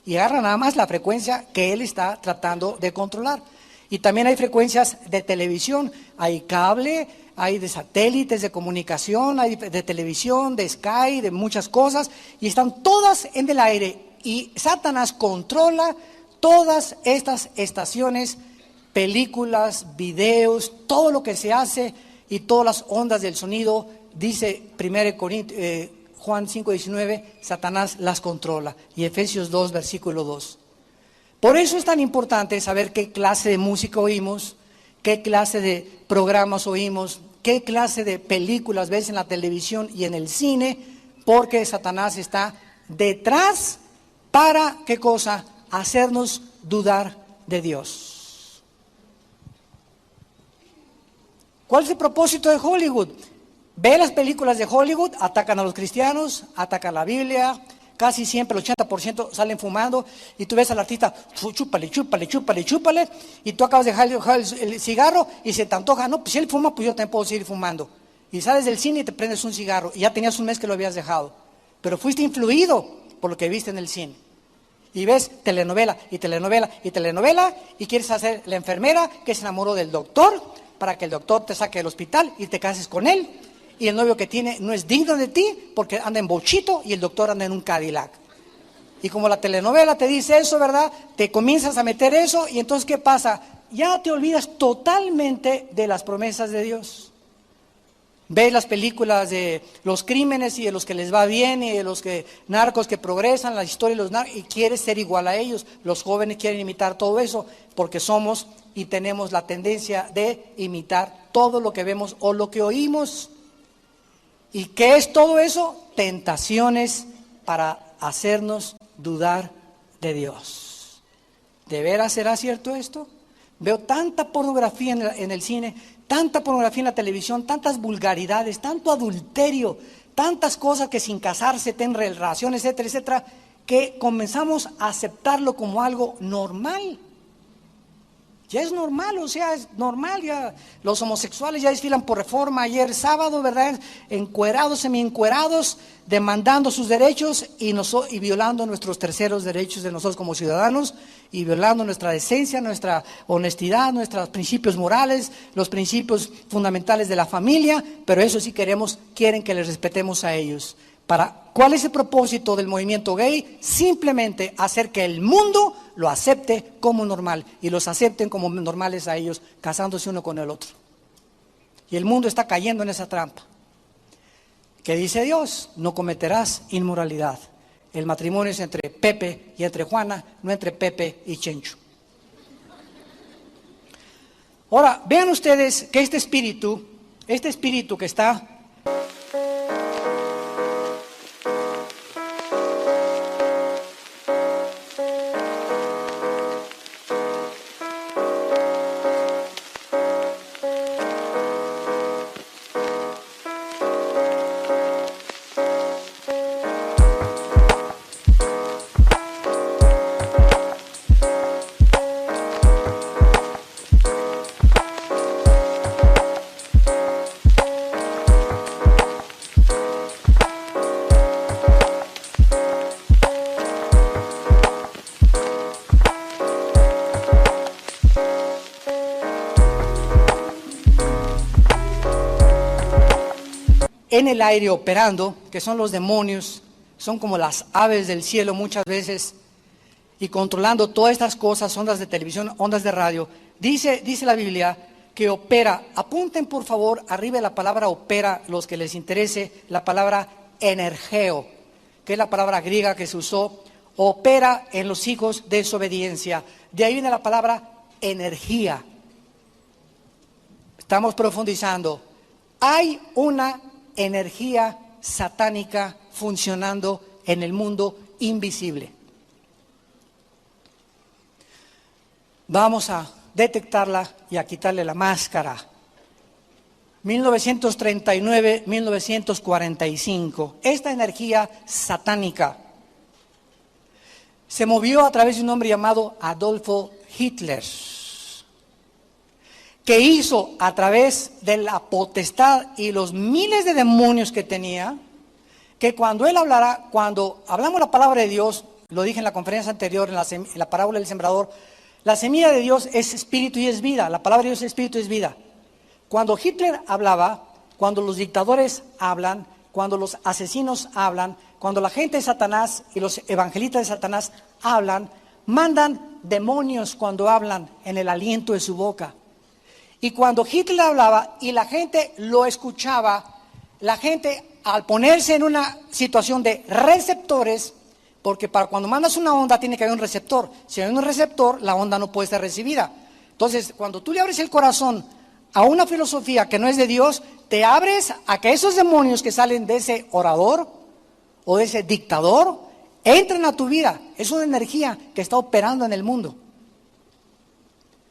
Y agarra nada más la frecuencia que él está tratando de controlar. Y también hay frecuencias de televisión, hay cable, hay de satélites de comunicación, hay de televisión, de Sky, de muchas cosas, y están todas en el aire. Y Satanás controla todas estas estaciones, películas, videos, todo lo que se hace y todas las ondas del sonido, dice 1 Juan 5:19, Satanás las controla. Y Efesios 2, versículo 2. Por eso es tan importante saber qué clase de música oímos, qué clase de programas oímos, qué clase de películas ves en la televisión y en el cine, porque Satanás está detrás ¿Para qué cosa? Hacernos dudar de Dios. ¿Cuál es el propósito de Hollywood? Ve las películas de Hollywood, atacan a los cristianos, atacan la Biblia, casi siempre el 80% salen fumando, y tú ves al artista, chúpale, chúpale, chúpale, chúpale, y tú acabas de dejar el cigarro y se te antoja, no, pues si él fuma, pues yo también puedo seguir fumando. Y sales del cine y te prendes un cigarro, y ya tenías un mes que lo habías dejado, pero fuiste influido por lo que viste en el cine. Y ves telenovela, y telenovela, y telenovela, y quieres hacer la enfermera que se enamoró del doctor, para que el doctor te saque del hospital y te cases con él. Y el novio que tiene no es digno de ti porque anda en bochito y el doctor anda en un Cadillac. Y como la telenovela te dice eso, ¿verdad? Te comienzas a meter eso y entonces ¿qué pasa? Ya te olvidas totalmente de las promesas de Dios. Ves las películas de los crímenes y de los que les va bien y de los narcos que progresan, la historia de los narcos, y quieres ser igual a ellos. Los jóvenes quieren imitar todo eso porque somos y tenemos la tendencia de imitar todo lo que vemos o lo que oímos. ¿Y qué es todo eso? Tentaciones para hacernos dudar de Dios. ¿De veras será cierto esto? Veo tanta pornografía en el cine, tanta pornografía en la televisión, tantas vulgaridades, tanto adulterio, tantas cosas que sin casarse tienen relaciones, etcétera, etcétera, que comenzamos a aceptarlo como algo normal. Ya es normal, o sea, es normal, ya los homosexuales ya desfilan por Reforma ayer sábado, ¿verdad? Encuerados, semi-encuerados, demandando sus derechos y violando nuestros terceros derechos de nosotros como ciudadanos, y violando nuestra decencia, nuestra honestidad, nuestros principios morales, los principios fundamentales de la familia, pero eso sí quieren que les respetemos a ellos. ¿Cuál es el propósito del movimiento gay? Simplemente hacer que el mundo lo acepte como normal y los acepten como normales a ellos, casándose uno con el otro. Y el mundo está cayendo en esa trampa. ¿Qué dice Dios? No cometerás inmoralidad. El matrimonio es entre Pepe y entre Juana, no entre Pepe y Chencho. Ahora, vean ustedes que este espíritu que está... en el aire operando, que son los demonios, son como las aves del cielo muchas veces, y controlando todas estas cosas, ondas de televisión, ondas de radio. Dice la Biblia que opera. Apunten por favor arriba de la palabra opera, los que les interese, la palabra energeo, que es la palabra griega que se usó, opera en los hijos de desobediencia. De ahí viene la palabra energía. Estamos profundizando. Hay una energía satánica funcionando en el mundo invisible. Vamos a detectarla y a quitarle la máscara. 1939-1945, esta energía satánica se movió a través de un hombre llamado Adolfo Hitler, que hizo a través de la potestad y los miles de demonios que tenía, que cuando él hablara, cuando hablamos la palabra de Dios, lo dije en la conferencia anterior, en la parábola del sembrador, la semilla de Dios es espíritu y es vida, la palabra de Dios es espíritu y es vida. Cuando Hitler hablaba, cuando los dictadores hablan, cuando los asesinos hablan, cuando la gente de Satanás y los evangelistas de Satanás hablan, mandan demonios cuando hablan en el aliento de su boca. Y cuando Hitler hablaba y la gente lo escuchaba, la gente al ponerse en una situación de receptores, porque para cuando mandas una onda tiene que haber un receptor. Si hay un receptor, la onda no puede ser recibida. Entonces, cuando tú le abres el corazón a una filosofía que no es de Dios, te abres a que esos demonios que salen de ese orador o de ese dictador entran a tu vida. Es una energía que está operando en el mundo.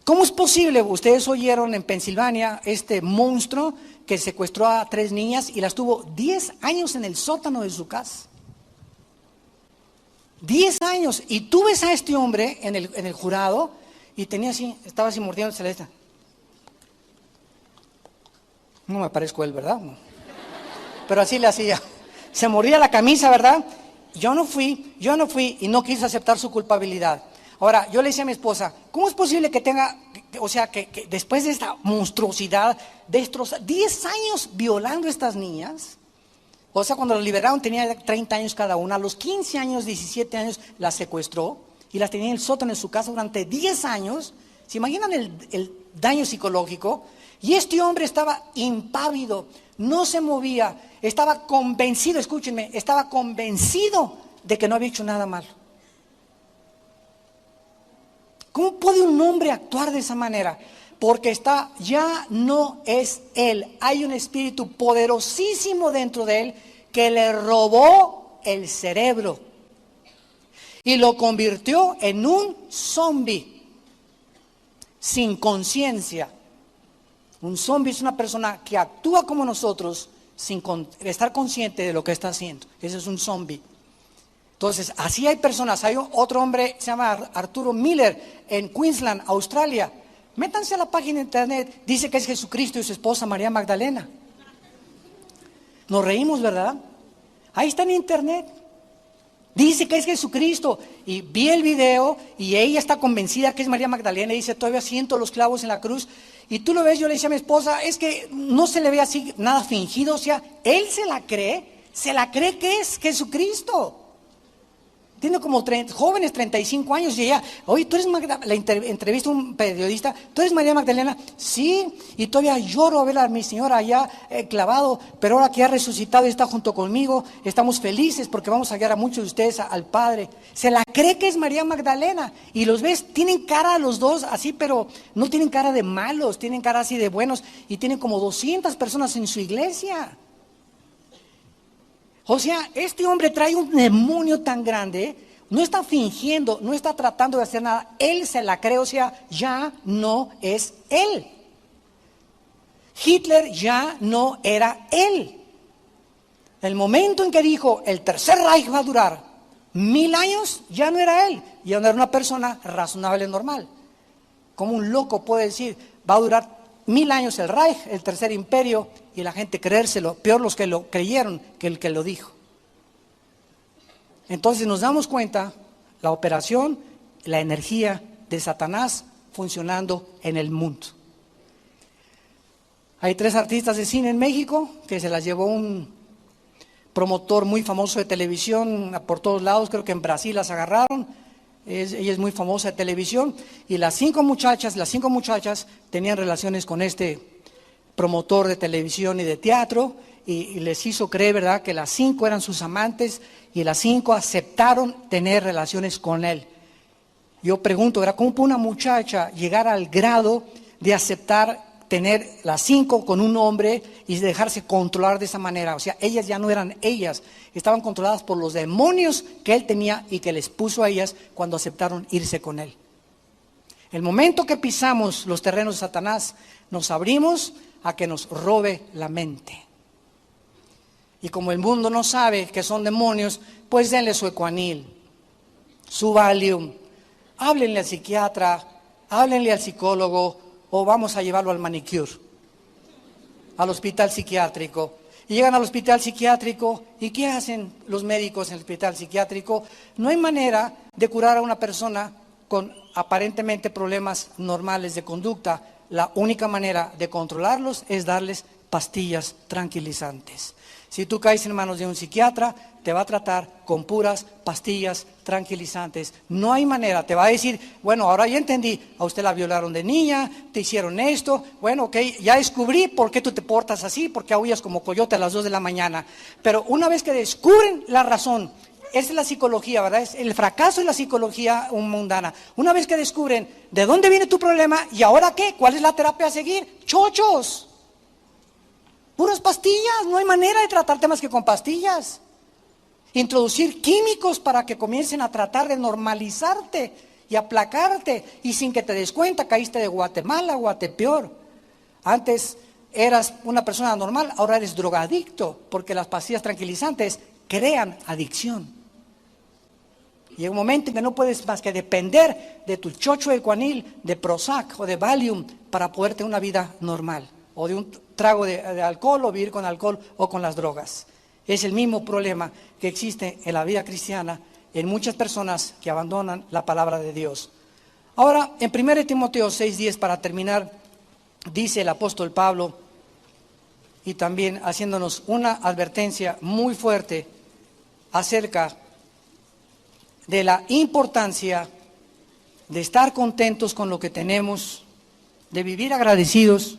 ¿Cómo es posible? Ustedes oyeron en Pensilvania este monstruo que secuestró a 3 niñas y las tuvo 10 años en el sótano de su casa. 10 años. Y tú ves a este hombre en el jurado y tenía así, estaba así mordiéndose la esta. No me parezco él, ¿verdad? Pero así le hacía. Se mordía la camisa, ¿verdad? Yo no fui y no quise aceptar su culpabilidad. Ahora, yo le decía a mi esposa, ¿cómo es posible que tenga, o sea, que después de esta monstruosidad, destrozar 10 años violando a estas niñas? O sea, cuando las liberaron tenía 30 años cada una, a los 15 años, 17 años las secuestró y las tenía en el sótano de su casa durante 10 años. ¿Se imaginan el daño psicológico? Y este hombre estaba impávido, no se movía, estaba convencido, escúchenme, estaba convencido de que no había hecho nada malo. ¿Cómo puede un hombre actuar de esa manera? Porque ya no es él. Hay un espíritu poderosísimo dentro de él que le robó el cerebro y lo convirtió en un zombie sin conciencia. Un zombie es una persona que actúa como nosotros sin estar consciente de lo que está haciendo. Ese es un zombie. Entonces, así hay personas. Hay otro hombre, se llama Arturo Miller, en Queensland, Australia. Métanse a la página de internet, dice que es Jesucristo y su esposa María Magdalena. Nos reímos, ¿verdad? Ahí está en internet. Dice que es Jesucristo. Y vi el video y ella está convencida que es María Magdalena y dice, todavía siento los clavos en la cruz. Y tú lo ves, yo le decía a mi esposa, es que no se le ve así nada fingido. O sea, él se la cree que es Jesucristo. Tiene como jóvenes 35 años y ella, oye, tú eres Magdalena, la entrevista a un periodista, ¿tú eres María Magdalena? Sí, y todavía lloro a ver a mi señora allá clavado, pero ahora que ha resucitado y está junto conmigo, estamos felices porque vamos a guiar a muchos de ustedes al Padre. Se la cree que es María Magdalena y los ves, tienen cara los dos así, pero no tienen cara de malos, tienen cara así de buenos y tienen como 200 personas en su iglesia. O sea, este hombre trae un demonio tan grande, no está fingiendo, no está tratando de hacer nada, él se la cree, o sea, ya no es él. Hitler ya no era él. El momento en que dijo, el tercer Reich va a durar 1000 años, ya no era él, ya no era una persona razonable, normal. Como un loco puede decir, va a durar 1000 años el Reich, el tercer imperio, y la gente creérselo, peor los que lo creyeron que el que lo dijo. Entonces nos damos cuenta, la operación, la energía de Satanás funcionando en el mundo. Hay 3 artistas de cine en México que se las llevó un promotor muy famoso de televisión por todos lados, creo que en Brasil las agarraron. Ella es muy famosa de televisión y las 5 muchachas tenían relaciones con este promotor de televisión y de teatro y les hizo creer, ¿verdad?, que las 5 eran sus amantes y las 5 aceptaron tener relaciones con él. Yo pregunto, ¿verdad?, ¿cómo puede una muchacha llegar al grado de aceptar tener las 5 con un hombre y dejarse controlar de esa manera? O sea, ellas ya no eran ellas, estaban controladas por los demonios que él tenía y que les puso a ellas cuando aceptaron irse con él. El momento que pisamos los terrenos de Satanás, nos abrimos a que nos robe la mente. Y como el mundo no sabe que son demonios, pues denle su Ecuanil, su Valium, háblenle al psiquiatra, háblenle al psicólogo, o vamos a llevarlo al manicure, al hospital psiquiátrico. Y llegan al hospital psiquiátrico, ¿y qué hacen los médicos en el hospital psiquiátrico? No hay manera de curar a una persona con aparentemente problemas normales de conducta. La única manera de controlarlos es darles pastillas tranquilizantes. Si tú caes en manos de un psiquiatra, te va a tratar con puras pastillas tranquilizantes. No hay manera, te va a decir, bueno, ahora ya entendí, a usted la violaron de niña, te hicieron esto, bueno, ok, ya descubrí por qué tú te portas así, porque aullas como coyote a las 2 de la mañana. Pero una vez que descubren la razón, esa es la psicología, ¿verdad? Es el fracaso de la psicología mundana. Una vez que descubren de dónde viene tu problema y ahora qué, ¿cuál es la terapia a seguir? ¡Chochos! Puras pastillas, no hay manera de tratarte más que con pastillas. Introducir químicos para que comiencen a tratar de normalizarte y aplacarte, y sin que te des cuenta caíste de Guatemala o Guatepeor. Antes eras una persona normal, ahora eres drogadicto, porque las pastillas tranquilizantes crean adicción. Llega un momento en que no puedes más que depender de tu chocho de Cuanil, de Prozac o de Valium para poder tener una vida normal, o de un trago de alcohol, o vivir con alcohol o con las drogas. Es el mismo problema que existe en la vida cristiana en muchas personas que abandonan la palabra de Dios. Ahora, en 1 Timoteo 6:10, para terminar, dice el apóstol Pablo, y también haciéndonos una advertencia muy fuerte acerca de la importancia de estar contentos con lo que tenemos, de vivir agradecidos,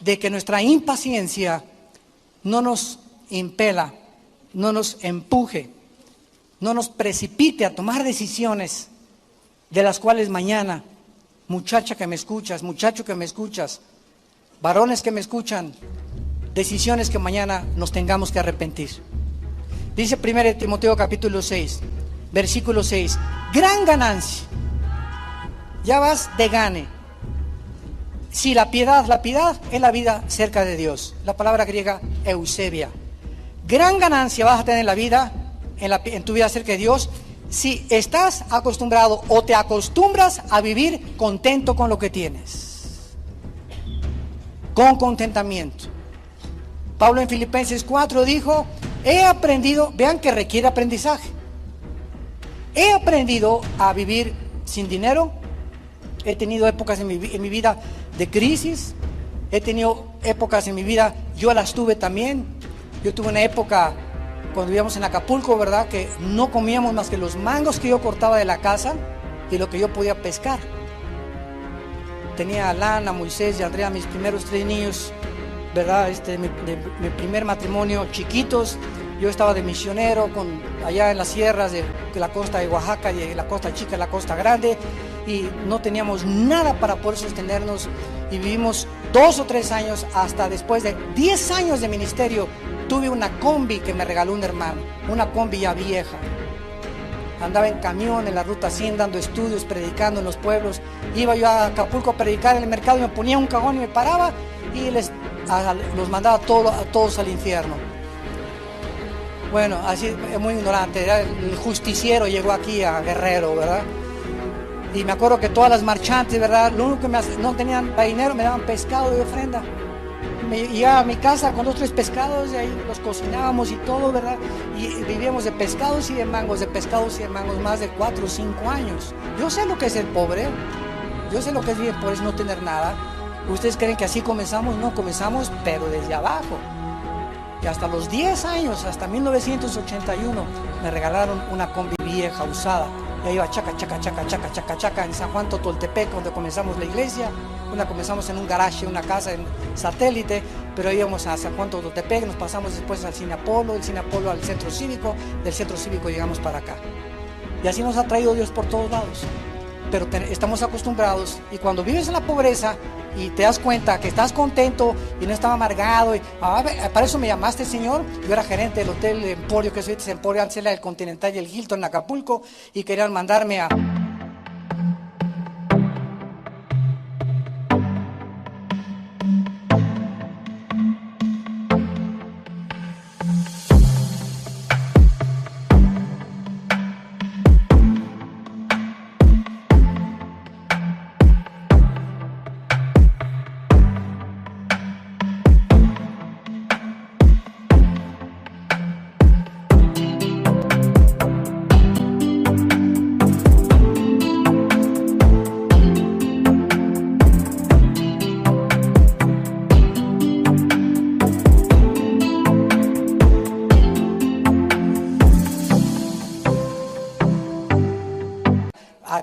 de que nuestra impaciencia no nos impela, no nos empuje, no nos precipite a tomar decisiones de las cuales mañana, muchacha que me escuchas, muchacho que me escuchas, varones que me escuchan, decisiones que mañana nos tengamos que arrepentir. Dice 1 Timoteo capítulo 6, versículo 6, gran ganancia, ya vas de gane. Si la piedad es la vida cerca de Dios, la palabra griega eusebia. Gran ganancia vas a tener en la vida, en tu vida cerca de Dios, si estás acostumbrado o te acostumbras a vivir contento con lo que tienes, con contentamiento. Pablo en Filipenses 4 dijo, he aprendido, vean que requiere aprendizaje, he aprendido a vivir sin dinero. He tenido épocas en mi vida de crisis, he tenido épocas en mi vida, yo las tuve también. Yo tuve una época cuando vivíamos en Acapulco, ¿verdad?, que no comíamos más que los mangos que yo cortaba de la casa y lo que yo podía pescar. Tenía a Lana, Moisés y Andrea, mis primeros 3 niños, ¿verdad?, de mi primer matrimonio, chiquitos. Yo estaba de misionero allá en las sierras de la costa de Oaxaca y de la costa chica y la costa grande, y no teníamos nada para poder sostenernos, y vivimos 2 o 3 años, hasta después de 10 años de ministerio, tuve una combi que me regaló un hermano, una combi ya vieja. Andaba en camión en la ruta 100 dando estudios, predicando en los pueblos. Iba yo a Acapulco a predicar en el mercado y me ponía un cajón y me paraba y los mandaba a todos al infierno. Bueno, así es muy ignorante. El justiciero llegó aquí a Guerrero, ¿verdad? Y me acuerdo que todas las marchantes, ¿verdad?, lo único que no tenían dinero, me daban pescado de ofrenda. Me llegaba a mi casa con 2 o 3 pescados y ahí los cocinábamos y todo, ¿verdad? Y vivíamos de pescados y de mangos, más de 4 o 5 años. Yo sé lo que es el pobre, yo sé lo que es bien pobre, es no tener nada. ¿Ustedes creen que así comenzamos? No, comenzamos, pero desde abajo. Y hasta los 10 años, hasta 1981, me regalaron una combi vieja, usada. Y ahí iba chaca, en San Juan Totoltepec, donde comenzamos la iglesia. Una comenzamos en un garaje, una casa en Satélite, pero íbamos a San Juan Totoltepec, nos pasamos después al Cine Apolo, del Cine Apolo al Centro Cívico, del Centro Cívico llegamos para acá. Y así nos ha traído Dios por todos lados. Pero estamos acostumbrados, y cuando vives en la pobreza y te das cuenta que estás contento y no estás amargado, para eso me llamaste, Señor. Yo era gerente del Hotel Emporio, que es Emporio, antes era el Continental y el Hilton en Acapulco, y querían mandarme a...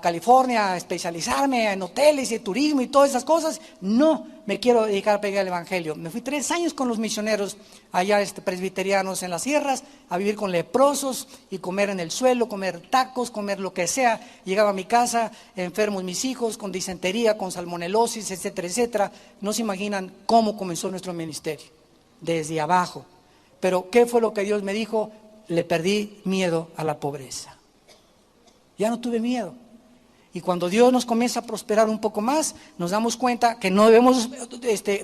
California, a especializarme en hoteles y turismo y todas esas cosas. No, me quiero dedicar a predicar el evangelio. Me fui 3 años con los misioneros allá presbiterianos en las sierras, a vivir con leprosos y comer en el suelo, comer tacos, comer lo que sea. Llegaba a mi casa enfermos mis hijos, con disentería, con salmonelosis, etcétera, etcétera. No se imaginan cómo comenzó nuestro ministerio, desde abajo. Pero ¿qué fue lo que Dios me dijo? Le perdí miedo a la pobreza. Ya no tuve miedo. Y cuando Dios nos comienza a prosperar un poco más, nos damos cuenta que no debemos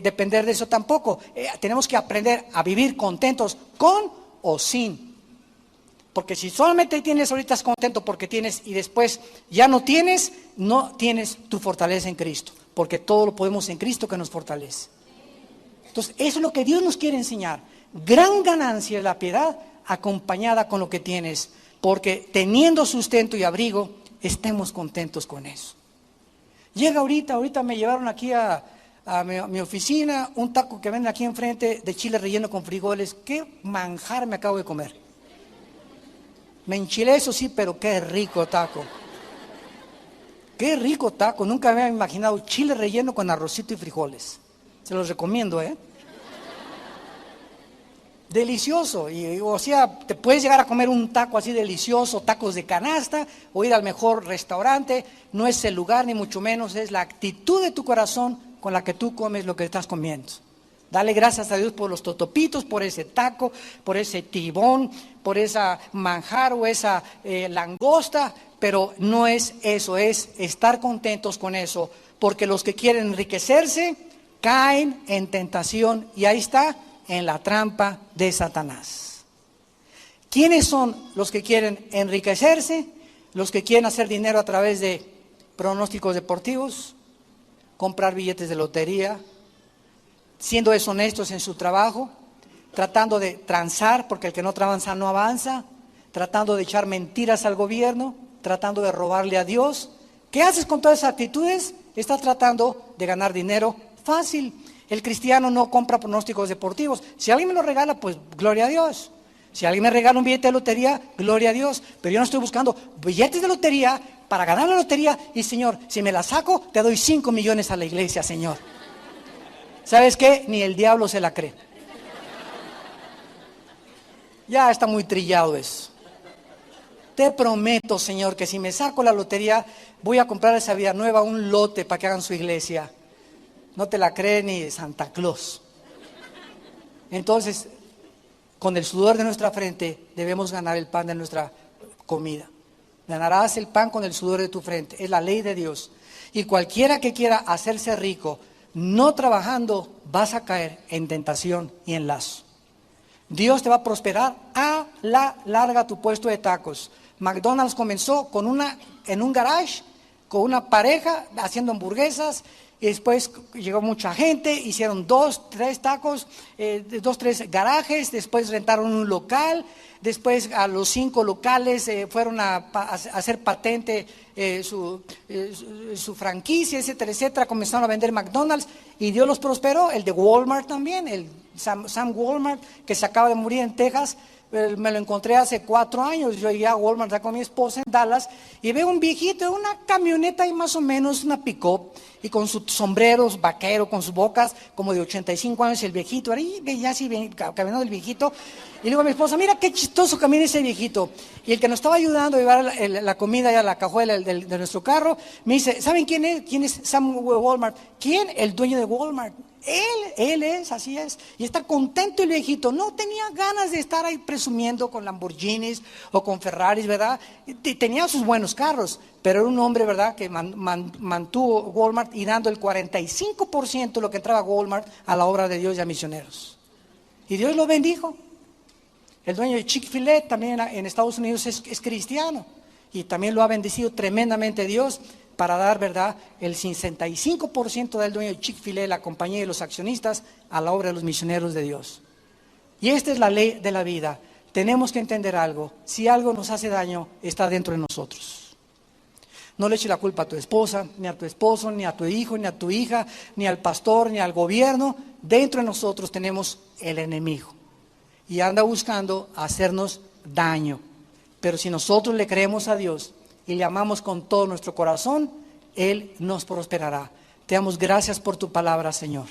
depender de eso tampoco. Tenemos que aprender a vivir contentos con o sin. Porque si solamente tienes ahorita contento porque tienes y después ya no tienes tu fortaleza en Cristo. Porque todo lo podemos en Cristo que nos fortalece. Entonces, eso es lo que Dios nos quiere enseñar. Gran ganancia es la piedad acompañada con lo que tienes. Porque teniendo sustento y abrigo, estemos contentos con eso. Llega ahorita me llevaron aquí a mi oficina un taco que venden aquí enfrente de chile relleno con frijoles. Qué manjar me acabo de comer. Me enchilé, eso sí, pero qué rico taco. Qué rico taco. Nunca me había imaginado chile relleno con arrocito y frijoles. Se los recomiendo, Delicioso. O sea, te puedes llegar a comer un taco así delicioso, tacos de canasta, o ir al mejor restaurante. No es el lugar, ni mucho menos, es la actitud de tu corazón con la que tú comes lo que estás comiendo. Dale gracias a Dios por los totopitos, por ese taco, por ese tibón, por esa manjar o esa langosta, pero no es eso, es estar contentos con eso, porque los que quieren enriquecerse caen en tentación y ahí está, en la trampa de Satanás. ¿Quiénes son los que quieren enriquecerse? Los que quieren hacer dinero a través de pronósticos deportivos, comprar billetes de lotería, siendo deshonestos en su trabajo, tratando de transar, porque el que no tranza no avanza, tratando de echar mentiras al gobierno, tratando de robarle a Dios. ¿Qué haces con todas esas actitudes? Estás tratando de ganar dinero fácil. El cristiano no compra pronósticos deportivos. Si alguien me lo regala, pues gloria a Dios. Si alguien me regala un billete de lotería, gloria a Dios. Pero yo no estoy buscando billetes de lotería para ganar la lotería. Y Señor, si me la saco, te doy 5 millones a la iglesia, Señor. ¿Sabes qué? Ni el diablo se la cree. Ya está muy trillado eso. Te prometo, Señor, que si me saco la lotería, voy a comprar esa Vida Nueva un lote para que hagan su iglesia. No te la cree ni Santa Claus. Entonces, con el sudor de nuestra frente debemos ganar el pan de nuestra comida. Ganarás el pan con el sudor de tu frente. Es la ley de Dios. Y cualquiera que quiera hacerse rico, no trabajando, vas a caer en tentación y en lazo. Dios te va a prosperar a la larga tu puesto de tacos. McDonald's comenzó en un garage, con una pareja haciendo hamburguesas. Y después llegó mucha gente, hicieron 2, 3 tacos, 2, 3 garajes, después rentaron un local, después a los 5 locales fueron a hacer patente su franquicia, etcétera, etcétera, comenzaron a vender McDonald's y Dios los prosperó. El de Walmart también, el Sam Walmart, que se acaba de morir en Texas. Me lo encontré hace 4 años. Yo llegué a Walmart con mi esposa en Dallas y veo un viejito, una camioneta y más o menos una pick-up y con sus sombreros vaquero, con sus bocas como de 85 años el viejito, ahí ya así caminando el viejito. Y le digo a mi esposa, mira qué chistoso camina ese viejito. Y el que nos estaba ayudando a llevar la comida a la cajuela de nuestro carro, me dice, ¿saben quién es? ¿Quién es Sam Walmart? ¿Quién? El dueño de Walmart. Él es, así es. Y está contento el viejito. No tenía ganas de estar ahí presumiendo con Lamborghinis o con Ferraris, ¿verdad? Tenía sus buenos carros, pero era un hombre, ¿verdad?, que mantuvo Walmart y dando el 45% de lo que entraba a Walmart a la obra de Dios y a misioneros. Y Dios lo bendijo. El dueño de Chick-fil-A también en Estados Unidos es cristiano. Y también lo ha bendecido tremendamente Dios para dar, ¿verdad?, el 65% del dueño de Chick-fil-A, la compañía de los accionistas, a la obra de los misioneros de Dios. Y esta es la ley de la vida. Tenemos que entender algo. Si algo nos hace daño, está dentro de nosotros. No le eches la culpa a tu esposa, ni a tu esposo, ni a tu hijo, ni a tu hija, ni al pastor, ni al gobierno. Dentro de nosotros tenemos el enemigo. Y anda buscando hacernos daño. Pero si nosotros le creemos a Dios y le amamos con todo nuestro corazón, Él nos prosperará. Te damos gracias por tu palabra, Señor.